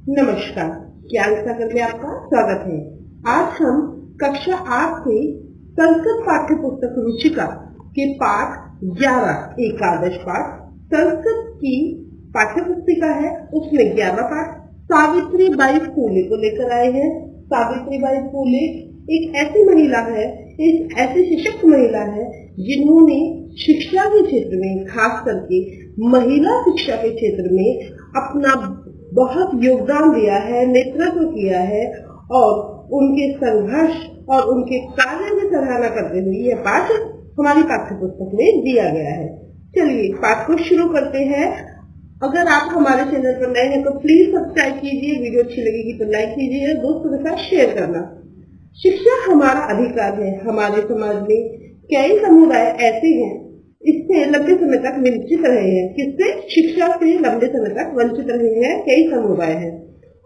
नमस्कार। ज्ञान सागर में आपका स्वागत है। आज हम कक्षा 8 से संस्कृत पाठ्य पुस्तक रुचिका के पाठ 11 एकादश पाठ संस्कृत की पाठ्य पुस्तिका है, उसमें 11 पाठ सावित्री बाई फूले को लेकर आए हैं। सावित्री बाई फूले एक ऐसी महिला है, एक ऐसी सशक्त महिला है जिन्होंने शिक्षा के क्षेत्र में, खास करके महिला शिक्षा के क्षेत्र में अपना बहुत योगदान दिया है, नेतृत्व किया है और उनके संघर्ष और उनके कार्य की सराहना करते हुए यह पाठ हमारी पाठ्य पुस्तक में दिया गया है। चलिए पाठ को शुरू करते हैं। अगर आप हमारे चैनल पर नए हैं तो प्लीज सब्सक्राइब कीजिए, वीडियो अच्छी लगेगी तो लाइक कीजिए, दोस्तों के साथ शेयर करना। शिक्षा हमारा अधिकार है। हमारे समाज में कई समुदाय ऐसे हैं इससे लंबे समय तक वंचित रहे हैं। किससे? शिक्षा से लंबे समय तक वंचित रहे हैं कई समुदाय हैं।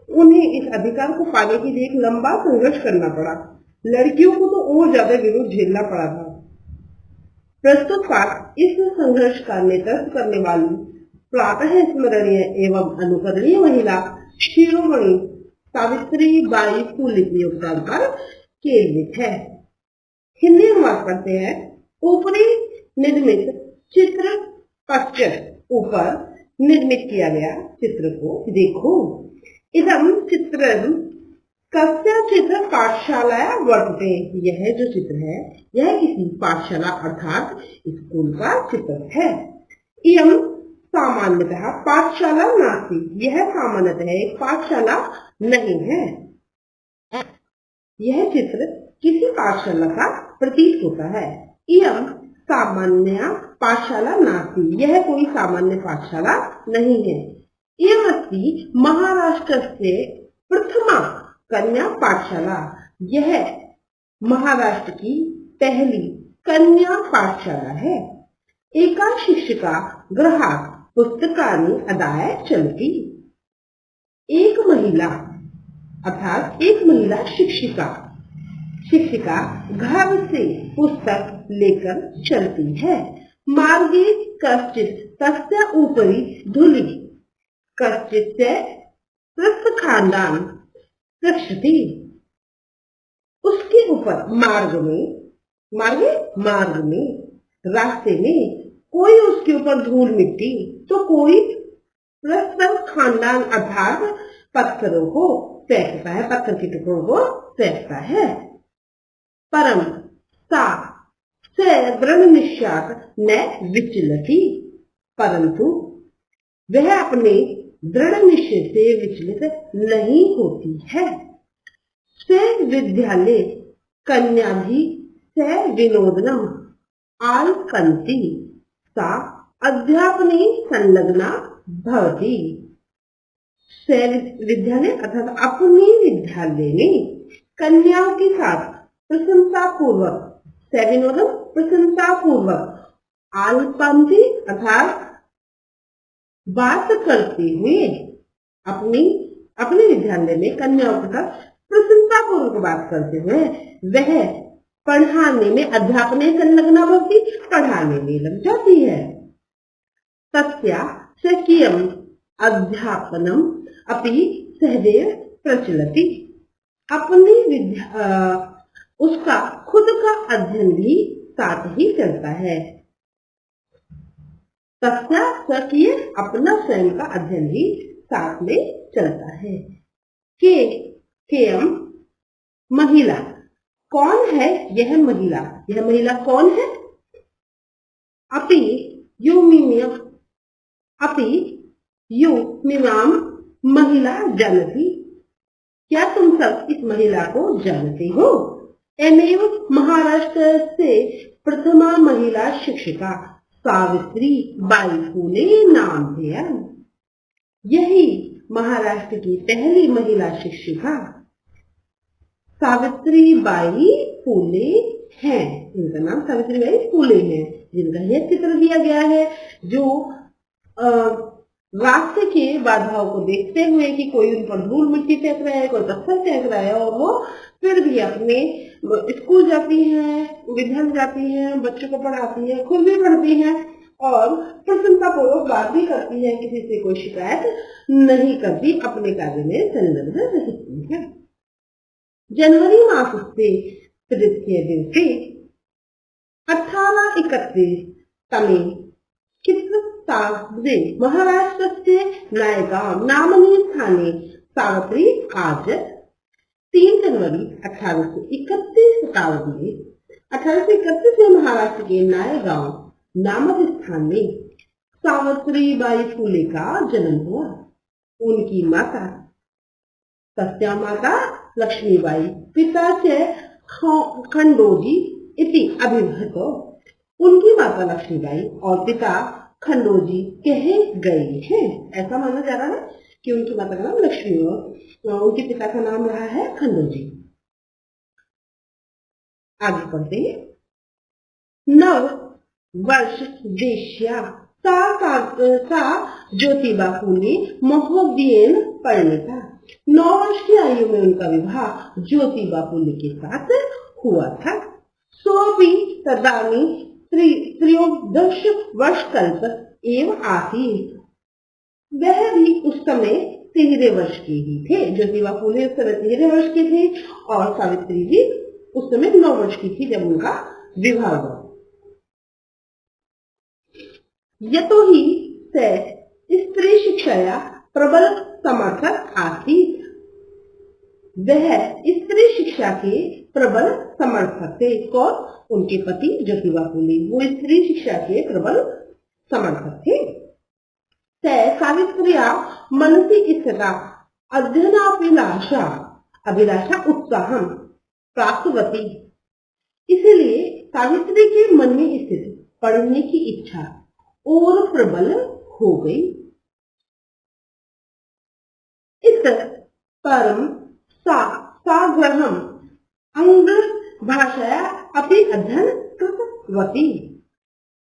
उन्हें इस अधिकार को पाने के लिए एक लंबा संघर्ष करना पड़ा। लड़कियों को तो और ज्यादा विरोध झेलना पड़ा था। प्रस्तुत पाठ इस संघर्ष का नेतृत्व करने वाली प्रातः स्मरणीय एवं अनुकरणीय महिला शिरोमणि सावित्री बाई फूले के योगदान पर केंद्रित है। हिंदी अनुवाद पढ़ते हैं। ऊपरी निर्मित चित्र पश्चात ऊपर निर्मित किया गया चित्र को देखो। इदम चित्रम कस्यचित् पाठशालाया वर्तते। यह जो चित्र है यह किसी पाठशाला अर्थात स्कूल का चित्र है। इयं सामान्यतः पाठशाला नास्ति। यह सामान्यतः एक पाठशाला नहीं है। यह चित्र किसी पाठशाला का प्रतीक होता है। इयं सामान्य पाठशाला नास्ति। यह कोई सामान्य पाठशाला नहीं है। इयमस्ति महाराष्ट्र से प्रथमा कन्या पाठशाला। यह महाराष्ट्र की पहली कन्या पाठशाला है। एका शिक्षिका ग्राहक पुस्तकानि अदाय चलती। एक महिला अर्थात एक महिला शिक्षिका घर से पुस्तक लेकर चलती है। मार्गे कश्चित् तस्य ऊपरी धूलि कश्चित् प्रस्थखांडान रक्षति। उसके ऊपर मार्ग में रास्ते में कोई उसके ऊपर धूल मिट्टी तो कोई प्रस्थखांडान अर्थात पत्थरों को फेंकता है, पत्थर के टुकड़ों को फेंकता है। परम सा से दृढ़ निश्चात न विचलती। परंतु वह अपने दृढ़ निश्चय से विचलित नहीं होती है। से विद्यालय कन्याधि से विनोदनम आलकंती सा अध्यापने संलग्ना भवती। से विद्यालय अर्थात अपने विद्यालय में कन्याओं के साथ प्रशंसा पूर्वक, से विनोदम प्रशंसा पूर्वक, आलपंथी अर्थात बात करते हुए अपने विद्यालय में कन्याओं के साथ प्रशंसा पूर्वक बात करते हुए वह पढ़ाने में अध्यापने संलग्ना भवती, पढ़ाने में लग जाती है। तस्या स्वकीयम अध्यापनम अपि सहदेव प्रचलति। अपनी उसका खुद का अध्ययन भी साथ ही चलता है। तस्या स्वकीय अपना स्वयं का अध्ययन भी साथ में चलता है। केयम महिला कौन है? यह महिला कौन है? अपि यू मिमाम महिला जानती। क्या तुम सब इस महिला को जानते हो? एमेव महाराष्ट्र से प्रथमा महिला शिक्षिका सावित्री बाई फूले नाम है। यही महाराष्ट्र की पहली महिला शिक्षिका सावित्री बाई फूले हैं। इनका नाम सावित्री बाई फूले है, जिनका यह चित्र दिया गया है, जो रास्ते के बाधाओं को देखते हुए कि कोई उन पर धूल मिट्टी फेंक रहा है, कोई पत्थर फेंक रहा है, और वो फिर भी अपने स्कूल जाती हैं, विद्यालय जाती हैं, बच्चों को पढ़ाती हैं, खुद भी पढ़ती हैं और प्रसन्नतापूर्वक बात भी करती है, किसी से कोई शिकायत नहीं करती, अपने कार्य में संलग्न रहती है। जनवरी मास से तृतीय दिन से 1831 तमे कित्वसावरे महाराष्ट्रस्य नायगांव नामनी स्थाने सावित्री आज 3 जनवरी 1831 में महाराष्ट्र के नायगांव नामक स्थान में सावित्रीबाई फुले का जन्म हुआ। उनकी माता तस्या माता लक्ष्मीबाई पिता से खंडोजी इति अभिहितो। उनकी माता लक्ष्मीबाई और पिता खंडोजी कहे गए हैं। ऐसा माना जा रहा है कि उनकी माता का नाम लक्ष्मी और उनके पिता का नाम रहा है खंडोजी। आगे पढ़ते हैं। नव वर्ष वेश्या सा ज्योतिबा फुले महोदयन परिणीता। 9 वर्ष की आयु में उनका विवाह ज्योतिबा फुले के साथ हुआ था। सो भी तदानी त्रयोदश वर्ष कल्प एवं आसीत। वह भी उस समय 13 वर्ष के ही थे। ज्योतिबा फुले उस समय 13 वर्ष के थे और सावित्री भी उस समय 9 वर्ष की थी जब उनका विवाह हुआ। यतो ही से स्त्री शिक्षाया प्रबल समर्थक आसीत। वह स्त्री शिक्षा के प्रबल समर्थक थे। कौन? उनके पति ज्योतिबा फुले, वो स्त्री शिक्षा के प्रबल समर्थक थे। सावित्र्या मनसी स्थिता अभिलाषा उत्साहम प्राप्तवती। इसलिए सावित्री के मन में स्थित पढ़ने की इच्छा और प्रबल हो गई। इस परम साग्रहम अंग भाषा अपनी अध्ययन कृतवती।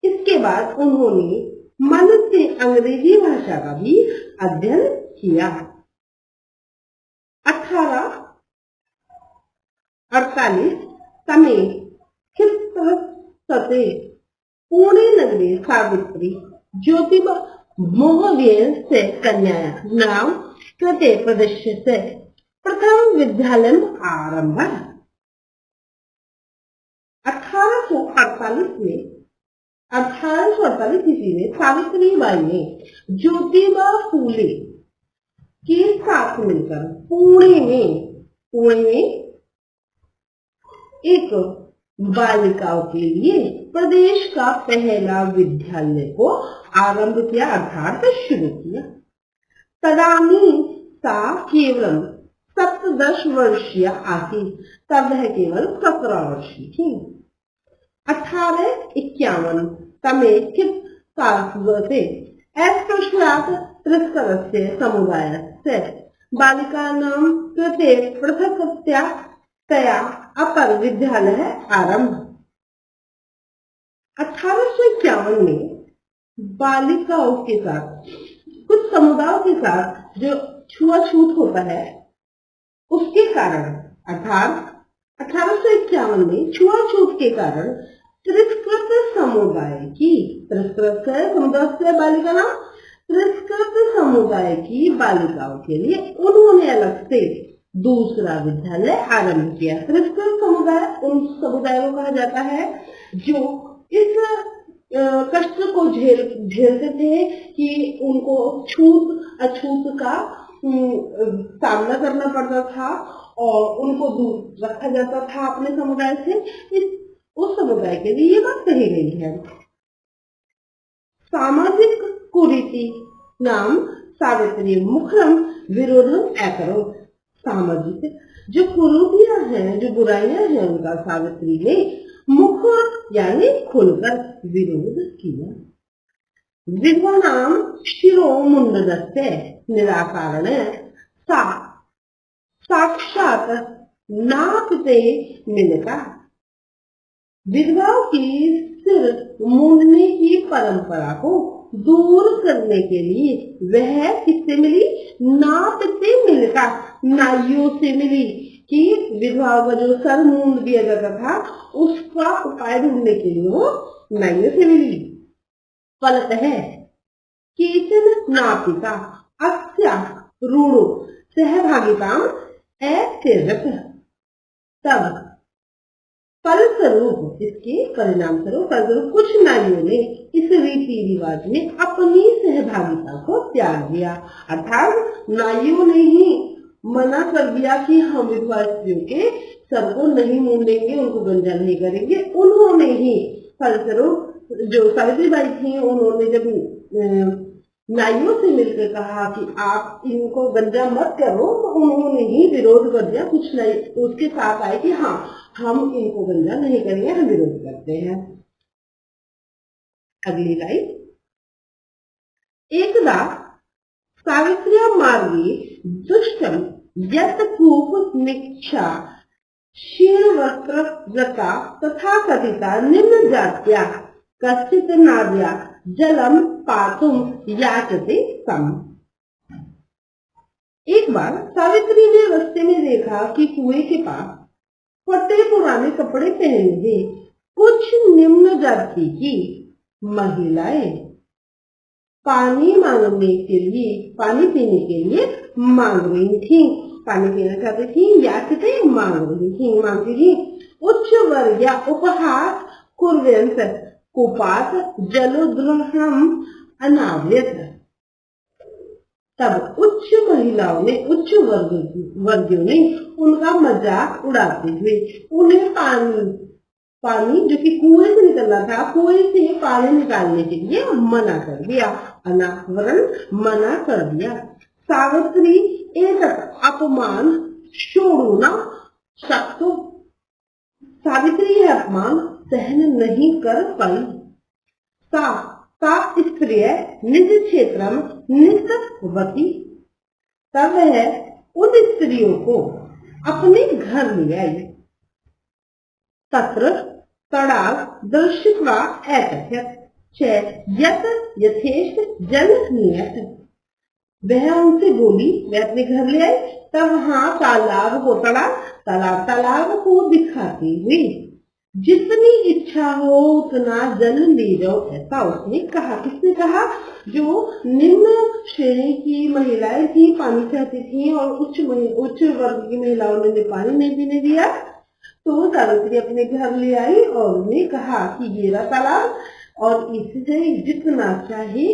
इसके बाद उन्होंने मन से अंग्रेजी भाषा का भी अध्ययन किया। 1848 तमे पुणे नगरे सावित्री ज्योतिबा महोदयन से कन्या नाम कृते प्रदेश से प्रथम विद्यालय आरंभ। 1848 ईस्वी में सावित्रीबाई ने ज्योतिबा फुले के साथ मिलकर पुणे में एक बालिकाओं के लिए प्रदेश का पहला विद्यालय को आरंभ किया अर्थात शुरू किया। तदानी सा केवल 17 वर्षीय आसीत। तब वह केवल 17 वर्षीय थी। 1851 तमे से अस्पृश्यात् तिरस्करस्य समुदायस्य बालिकानां कृते पृथक्तया अपर विद्यालय आरंभ। 1851 में बालिकाओं के साथ कुछ समुदायों के साथ जो छुआछूत होता है उसके कारण अर्थात 1851 में छुआछूत के कारण तिरस्कृत समुदाय बालिका नाम तिरस्कृत समुदाय की बालिकाओं के लिए उन्होंने अलग से दूसरा विद्यालय आरंभ किया। तिरस्कृत समुदाय उन समुदायों को कहा जाता है जो इस कष्ट को झेलते थे कि उनको छूत अछूत का सामना करना पड़ता था और उनको दूर रखा जाता था अपने समुदाय से। उस समुदाय के लिए ये बात कही गई है। सामाजिक कुरीति नाम सावित्री मुखरम विरोधम एकरो। सामाजिक जो कुरीतियां हैं, जो बुराइयां हैं, उनका सावित्री ने मुखर यानी खुलकर विरोध किया। विधवा नाम शिरोमुंडस्य निराकरण साक्षात नापते मिलता। विधवाओं की सिर मूंडने की परंपरा को दूर करने के लिए वह किससे मिली? नापते मिलता, नाइयों से मिली कि विधवाओं का जो सर मूंड दिया जाता था उसका उपाय ढूंढने के लिए वो नाइयों से मिली। फलतः केचन नापिता अस्या ऋणो सहभागिताम् अत्यजत। तब फलस्वरूप, इसके परिणाम स्वरूप फलस्वरूप कुछ नारियों ने इस रीति रिवाज में अपनी सहभागिता को त्याग दिया। अर्थात नारियों ने ही मना कर दिया कि हम विधवा स्त्रियों के सर को नहीं मुंडेंगे, उनको गंजा नहीं करेंगे। उन्होंने ही फलस्वरूप जो सावित्रीबाई थी, उन्होंने जब नाइयों से मिलकर कहा कि आप इनको गंजा मत करो, तो उन्होंने ही विरोध कर दिया। कुछ नाई उसके साथ आए कि हाँ, हम इनको गंजा नहीं करेंगे, हम विरोध करते हैं। अगली लाइन, एकदा सावित्र्या मार्गे दुष्टम यत कूप निक्षा क्षीण वस्त्र व्रता तथा कथिता निम्न जात्या कश्चित नार्या जलम पातुम याचते सम। एक बार सावित्री ने रास्ते में देखा कि कुएं के पास फटे पुराने कपड़े पहने हुए कुछ निम्न जाति की महिलाएं पानी मांगने के लिए, पानी पीने के लिए मांग रही थी। पानी पीना चाहती थी, याचते मांग रही थी, मांगती थी। उच्च वर्ग या उपहास कुर्वन्त कुपात जलोद्ग्रहणम अनाव्यत। तब उच्च महिलाओं ने, उच्च वर्गियों ने उनका मजाक उड़ाते हुए उन्हें पानी जो कि कुएं से निकलना था, कुएं से पानी निकालने के लिए मना कर दिया, अनावरण मना कर दिया। सावित्री एतत् अपमान छोड़ू न शक्तो। सावित्री यह अपमान सहन नहीं कर पाई। सा स्त्रिय निज क्षेत्रम निकटवती। तब वह उन स्त्रियों को अपने घर ले आई। तत्र तड़ाग दर्शित्वा एतत् च यत् यथेष्ट जल नियत। वह उनसे बोली, वह अपने घर ले आई, तब वहां तालाब को तालाब को दिखाती हुई जितनी इच्छा हो उतना जल ले जाओ, ऐसा उसने कहा। किसने कहा? जो निम्न श्रेणी की महिलाएं थी, पानी चाहती थी, और उच्च वर्ग की महिलाओं ने पानी नहीं पीने दिया, तो सावित्री अपने घर ले आई और उन्हें कहा कि ये रहा तालाब, और इससे जितना चाहे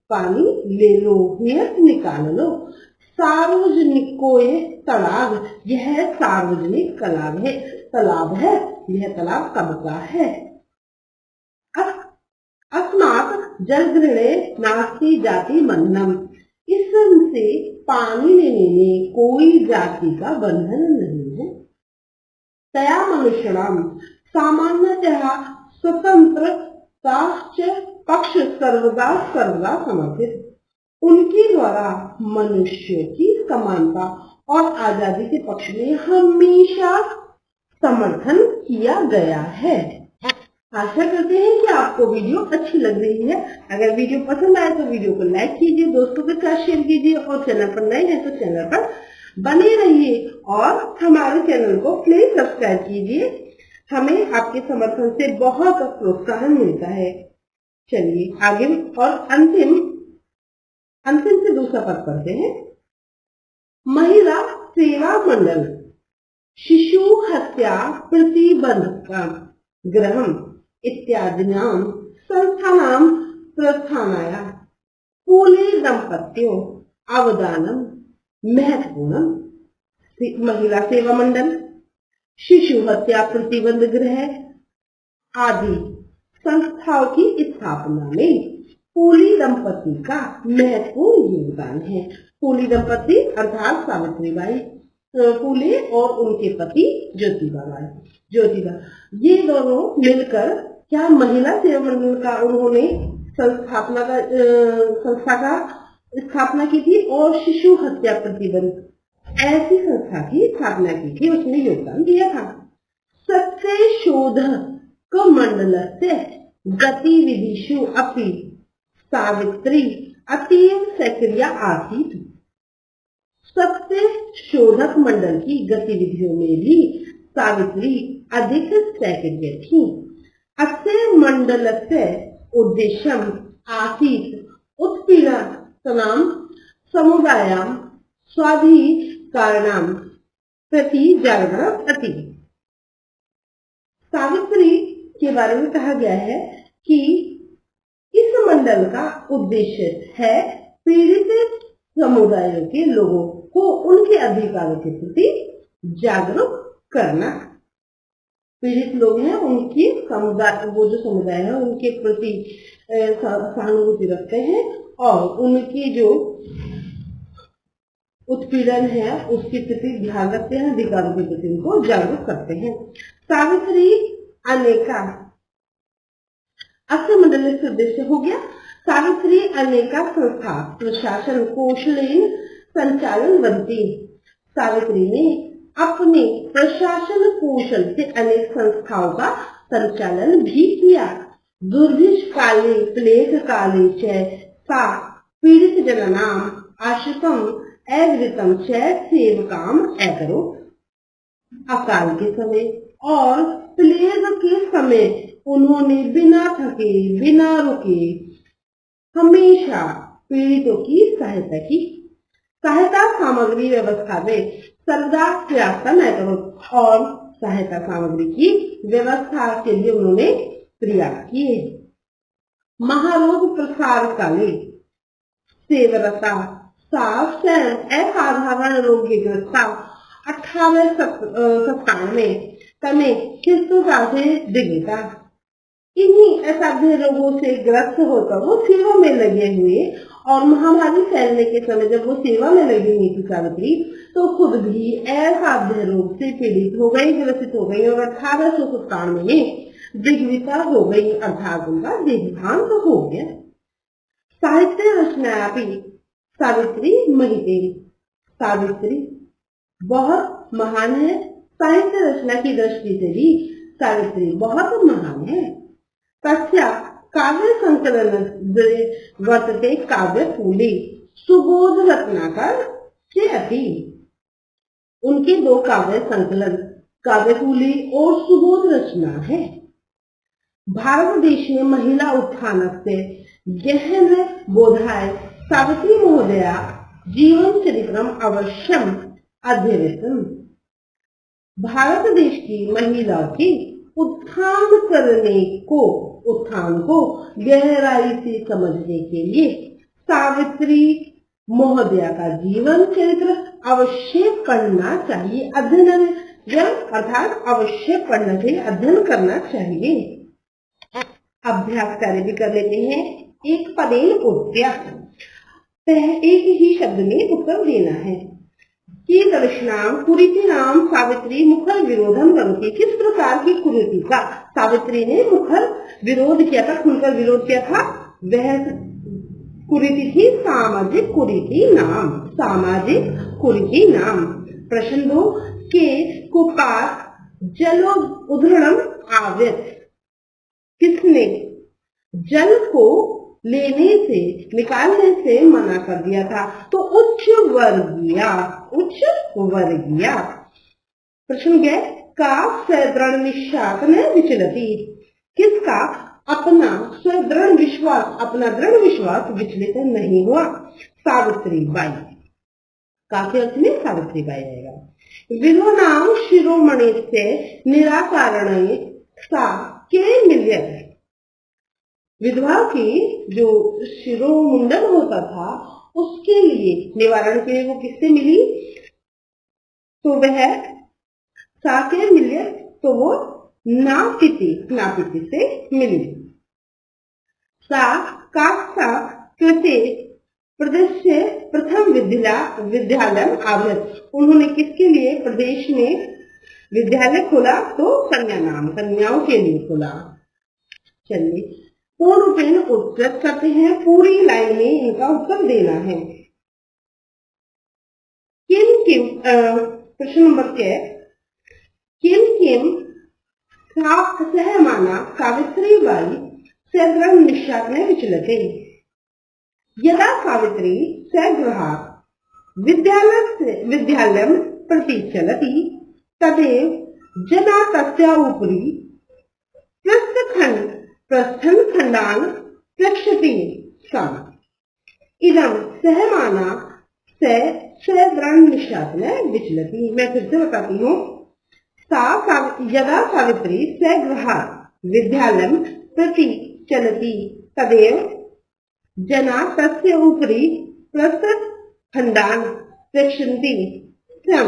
पानी ले लो, निकाल लो। सार्वजनिकोय तलाब, यह सार्वजनिक तालाब है। यह तालाब कब का है? अस्मात् जलग्रहणे नास्ति जाति बंधनम। इससे पानी लेने में कोई जाति का बंधन नहीं है। तया मनुष्याणाम सामान्यतः स्वतंत्रता पक्ष सर्वदा समर्थित। उनके द्वारा मनुष्य की समानता और आजादी के पक्ष में हमेशा समर्थन किया गया है। आशा करते हैं कि आपको वीडियो अच्छी लग रही है। अगर वीडियो पसंद आए तो वीडियो को लाइक कीजिए, दोस्तों के साथ शेयर कीजिए, और चैनल पर नए हैं तो चैनल पर बने रहिए और हमारे चैनल को प्लीज सब्सक्राइब कीजिए। हमें आपके समर्थन से बहुत प्रोत्साहन मिलता है। चलिए आगे, और अंतिम से दूसरा पद पढ़ते हैं। महिला सेवा मंडल शिशु हत्या प्रतिबंध गृहम इत्यादिनां संस्थानां प्रस्थानाय पूले दंपत्यों अवदानम महत्वपूर्ण। महिला सेवा मंडल, शिशु हत्या प्रतिबंध गृह आदि संस्थाओं की स्थापना में पूली दंपति का महत्वपूर्ण योगदान है। पूली दंपति अर्थात सावित्रीबाई फूले और उनके पति ज्योतिबा, ये दोनों मिलकर क्या महिला सेवा मंडल का उन्होंने संस्था का स्थापना की थी, और शिशु हत्या प्रतिबंध ऐसी संस्था की स्थापना की थी, उसमें योगदान दिया था। सत्य शोधक मंडलस्य गतिविधिषु अपि सावित्री अतीव सक्रिया आसीत्। सत्य शोधक मंडल की गतिविधियों में भी सावित्री अधिक सक्रिय थी। अस्य मंडलस्य उद्देश्यम आसीत् उत्पीडनम समुदायां स्वाधिकाराणां प्रति जागरण अति। सावित्री के बारे में कहा गया है कि इस मंडल का उद्देश्य है पीड़ित समुदायों के लोगों को उनके अधिकारों के प्रति जागरूक करना। पीड़ित लोग हैं उनकी समुदाय, वो जो समुदाय है उनके प्रति सहानुभूति रखते हैं और उनकी जो उत्पीड़न है उसके प्रति ध्यान रखते हैं, अधिकारों के प्रति उनको जागरूक करते हैं। सावित्री अनेका अक्षय मंडल से उद्देश्य हो गया। सावित्री अनेका संस्था प्रशासन कौशलेन संचालन बनती। सावित्री ने अपने प्रशासन कौशल से अनेक संस्थाओं का संचालन भी किया। दुर्भिक्ष काले प्लेग काले च सा पीड़ित जनानां आश्रितम अवृतम च सेवकाम अकरोत्। अकाल के समय और प्लेग के समय उन्होंने बिना थके बिना रुके हमेशा पीड़ितों की सहायता की। सहायता सामग्री व्यवस्था में सर्वदा प्रयास न करो और सहायता सामग्री की व्यवस्था के लिए उन्होंने प्रयास किए। महारोग प्रसार काले सेवरता असाधारण रोग के ग्रस्ता 1897 तमें शिस्तुता से दिग्गता। इन्हीं असाध्य रोगों से ग्रस्त होकर वो सेवा में लगे हुए और महामारी फैलने के समय जब वो सेवा में लगी हुई थी सावित्री तो खुद भी असाध्य रोग से पीड़ित हो गई, ग्रसित हो गई और 1897 में दिग्विता हो गई, अर्थात उनका देहांत हो गया। साहित्य रचना भी सावित्री महिते। सावित्री बहुत महान है। साहित्य रचना की दृष्टि से भी सावित्री बहुत महान है। तस्या काव्य संकलन वर्तते काव्य फूले सुबोध रत्नाकर से अति। उनके दो काव्य संकलन काव्य फूले और सुबोध रचना है। भारत देश में महिला उत्थान से गहन बोधाय सावित्री महोदया जीवन चरित्रम अवश्यम अध्ययन। भारत देश की महिलाओं की उत्थान को गहराई से समझने के लिए सावित्री महोदया का जीवन चरित्र अवश्य पढ़ना चाहिए। अध्ययन अर्थात अवश्य पढ़ना चाहिए, अध्ययन करना चाहिए। अभ्यास कार्य भी कर लेते हैं। एक पदेन उत्तर, एक ही शब्द में उत्तर देना है। कीदृशनाम कुरीतिनाम सावित्री मुखर विरोधम करोति। किस प्रकार की कुरीति का सावित्री ने मुखर विरोध किया था, खुलकर विरोध किया था? वह कुरीति थी सामाजिक कुरीति नाम। सामाजिक कुरीति नाम। प्रश्न 2 के कुपात जलो उद्धरणम आव्यत। किसने जल को लेने से निकालने से मना कर दिया था? तो उच्च वर्गीय। प्रश्न गए का सदृढ़ निश्वास न विचलती। किसका अपना सदृढ़ विश्वास, अपना दृढ़ विश्वास विचलित नहीं हुआ? सावित्री बाई। काफी अर्थ में सावित्री बाई आएगा। विधुनाम शिरोमणि से निराकरण सा के मिल्यत। विधवा की जो शिरोमुंडन होता था उसके लिए निवारण के लिए वो किससे मिली? तो वह साके मिले, तो वो नापिति से मिली। सा काक्षा कृते प्रदेश से प्रथम विद्यालय आव्रत। उन्होंने किसके लिए प्रदेश में विद्यालय खोला? तो कन्याओं के लिए खोला। चलिए पूर्ण रूपेण उत्तर करते हैं। पूरी लाइन में इनका उत्तर देना है। प्रश्न नंबर क्या? किम सहमाना सावित्री बाई सदृढ़ निश्चय में विचलते। यदा सावित्री सगृहात् विद्यालयं प्रति चलति तदेव जना तस्या उपरि प्रस्थन खंडान प्रक्षति सम। इदं सहमाना से दृढ़ निश्चात में विचलती। मैं फिर से बताती हूँ। यदा सावित्री स्वगृहात् विद्यालयं प्रति चलति तदैव जना तस्य उपरि प्रस्तरखण्डान् प्रेक्षन्ति स्म।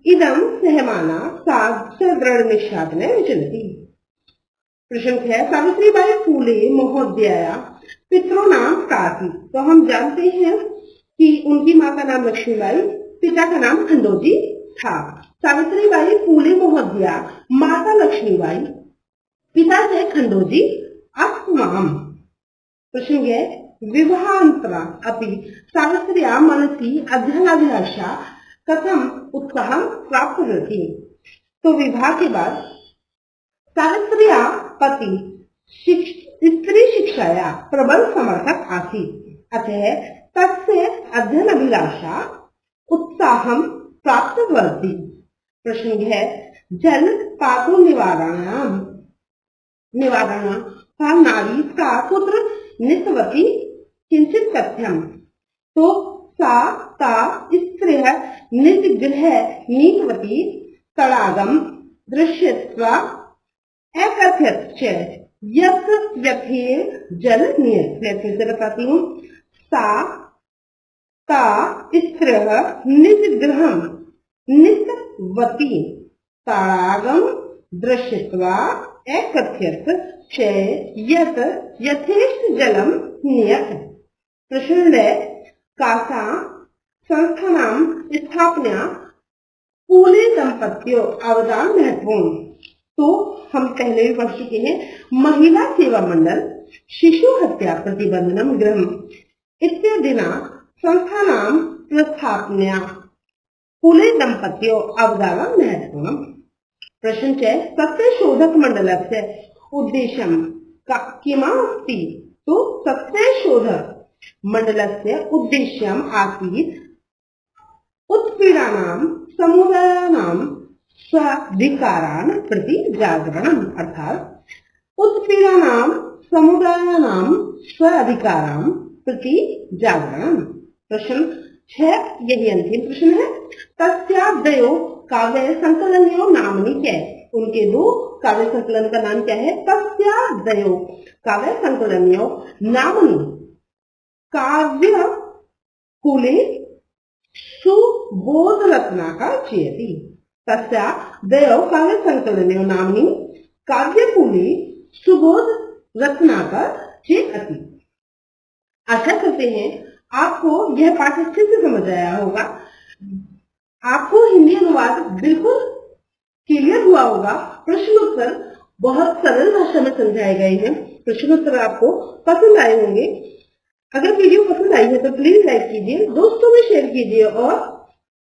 इदं सहमाना सा दृढ़ निश्चात में विचलति। प्रश्न है, सावित्रीबाई फूले महोदया पितृनाम का थी। तो हम जानते हैं कि उनकी मां का नाम लक्ष्मीबाई, पिता का नाम खंडोजी था। सावित्रीबाई फूले महोदया माता लक्ष्मीबाई, पिता थे खंडोजी अस्माम। प्रश्न है, विवाहांतरा अपि सावित्र्या मनसि अध्ययनाभिलाषा कथम उत्साह प्राप्त होती। तो विवाह के बाद सावित्र्या पति स्त्री शिक्षाया प्रबल समर्थक आसीत्, अतः तस्य अध्ययन अभिलाषा उत्साहं प्राप्तवती। प्रश्न है, जल पातो निवारण का नारी सा पुत्र नितवती किंचित कथ्यम। तो सा ता स्त्रियः निजगृह नीतवती तडागम दृश्यत्वा एकथयत् च यत् व्यथेर जल नियत। मैं फिर से बताती हूँ। सा ता स्त्रियः निजगृहं नीतवती तडागम दृश्यत्वा एकथयत् च यत् यथेष्ट जलम नियत। प्रश्न है, कासा संस्थानां स्थापना फूले दंपत्यों अवदान महत्वपूर्ण। तो हम पहले भी पढ़ चुके हैं। महिला सेवा मंडल, शिशु हत्या प्रतिबंधनम गृहम इत्यादिना संस्थानां प्रस्थापना फूले दंपत्यों अवदान महत्वपूर्ण। प्रश्न है, सत्यशोधक मंडलस्य उद्देश्यं किमस्ति। तो सत्यशोधक मंडलस्य उद्देश्यम् आसीत् उत्पीड़नानां समुदायानां स्वाधिकारान् प्रति जागरणम्। अर्थात उत्पीड़नानां समुदायानां स्वाधिकारान् प्रति जागरणम्। प्रश्न 6, यही अंतिम प्रश्न है। तस्यादयो काव्य संकलनयों नामनी क्या है। उनके 2 काव्य संकलन का नाम क्या है। तस्यादयो काव्य संकलनयों नामनी काव्य फूले सुबोध रत्नाकर चेति। तस्यादयो काव्य संकलनयों नामनी काव्य फूले सुबोध रत्नाकर चेति। आशा करते हैं आपको यह पाठ अच्छे से समझ आया होगा। आपको हिंदी अनुवाद बिल्कुल क्लियर हुआ होगा। प्रश्नोत्तर बहुत सरल भाषा में समझाए गए हैं। प्रश्नोत्तर आपको पसंद आए होंगे। अगर वीडियो पसंद आई है तो प्लीज लाइक कीजिए, दोस्तों में शेयर कीजिए और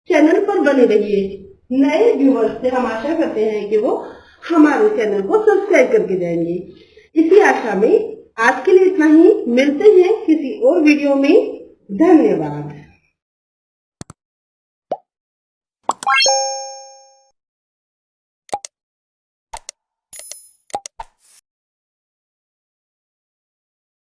चैनल पर बने रहिए। नए व्यूअर्स से हम आशा करते हैं कि वो हमारे चैनल को सब्सक्राइब करके जाएंगे। इसी आशा में आज के लिए इतना ही। मिलते हैं किसी और वीडियो में। धन्यवाद।